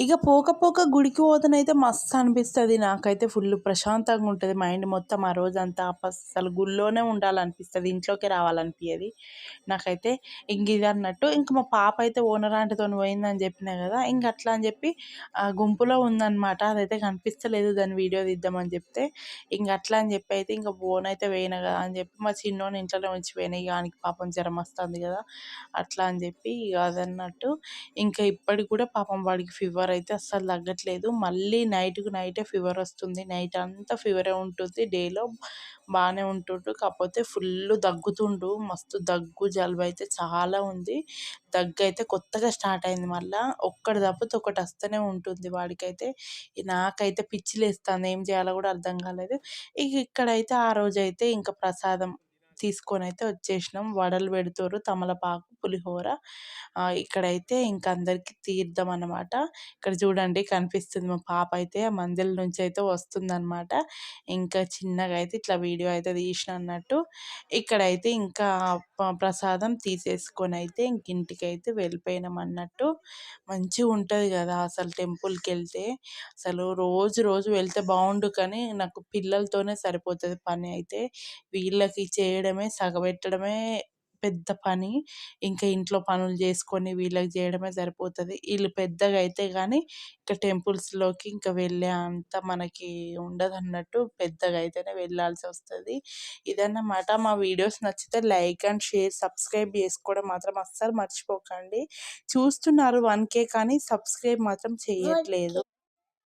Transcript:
ఇక పోక గుడికి పోతేనైతే మస్తు అనిపిస్తది. నాకైతే ఫుల్లు ప్రశాంతంగా ఉంటది. మైండ్ మొత్తం ఆ రోజంతా అసలు గుడిలోనే ఉండాలనిపిస్తది. ఇంట్లోకే రావాలనిపియది. నాకైతే ఇదన్నట్టు ఇంక మా పాప అయితే ఓనర్ ఆంటీతోని పోయిందని చెప్పినా కదా! ఇంక అట్లా అని చెప్పి గుంపులో ఉందనమాట. అదైతే కనిపిస్తలేదు. దాన్ని వీడియో తీద్దామని చెప్తే, ఇంక అట్లా అని చెప్పి అయితే ఇంక పోనైతే పోయినా కదా అని చెప్పి మా చిన్నోడిని ఇంట్లోనే ఉంచిపోయినా. ఇక ఆనికి పాపం జ్వరం వస్తుంది కదా! అట్లా అని చెప్పి ఇక అదన్నట్టు ఇంకా ఇప్పటికి కూడా పాపం వాడికి ఫీవర్ అయితే అస్సలు తగ్గట్లేదు. మళ్ళీ నైట్‌కి నైటే ఫీవర్ వస్తుంది. నైట్ అంతా ఫీవరే ఉంటుంది. డేలో బాగానే ఉంటుండు. కాకపోతే ఫుల్లు దగ్గుతుండు. మస్తు దగ్గు, జలుబు అయితే చాలా ఉంది. దగ్గైతే కొత్తగా స్టార్ట్ అయింది మళ్ళా. ఒక్కటి తప్పితే ఒకటి వస్తూనే ఉంటుంది వాడికైతే. నాకైతే పిచ్చి లేస్తుంది. ఏం చేయాలో కూడా అర్థం కాలేదు. ఇక ఇక్కడైతే ఆ రోజైతే ఇంకా ప్రసాదం తీసుకొనైతే వచ్చేసినాం. వడలు పెడుతుర్రు, తమలపాకు, పులిహోర. ఇక్కడైతే ఇంక అందరికి తీర్థం అన్నమాట. ఇక్కడ చూడండి కనిపిస్తుంది మా పాప అయితే ఆ మందిల నుంచి అయితే వస్తుందన్నమాట. ఇంకా చిన్నగా అయితే ఇట్లా వీడియో అయితే తీసిన అన్నట్టు. ఇక్కడైతే ఇంకా ప్రసాదం తీసేసుకొని అయితే ఇంక ఇంటికైతే వెళ్ళిపోయినాం అన్నట్టు. మంచిగా ఉంటుంది కదా అసలు టెంపుల్‌కెళ్తే. అసలు రోజు వెళ్తే బాగుండు కానీ నాకు పిల్లలతోనే సరిపోతుంది పని అయితే. వీళ్ళకి చేయడమే సగబెట్టడమే పెద్ద పని. ఇంకా ఇంట్లో పనులు చేసుకొని వీళ్ళకి చేయడమే సరిపోతుంది. వీళ్ళు పెద్దగా అయితే కానీ ఇంకా టెంపుల్స్‌లోకి ఇంకా వెళ్ళే అంత మనకి ఉండదన్నట్టు. పెద్దగా అయితేనే వెళ్ళాల్సి వస్తది. ఇదన్నమాట. మా వీడియోస్ నచ్చితే లైక్ అండ్ షేర్, సబ్స్క్రైబ్ చేసుకోవడం మాత్రం అస్సలు మర్చిపోకండి. చూస్తున్నారు 1K కానీ సబ్స్క్రైబ్ మాత్రం చేయట్లేదు.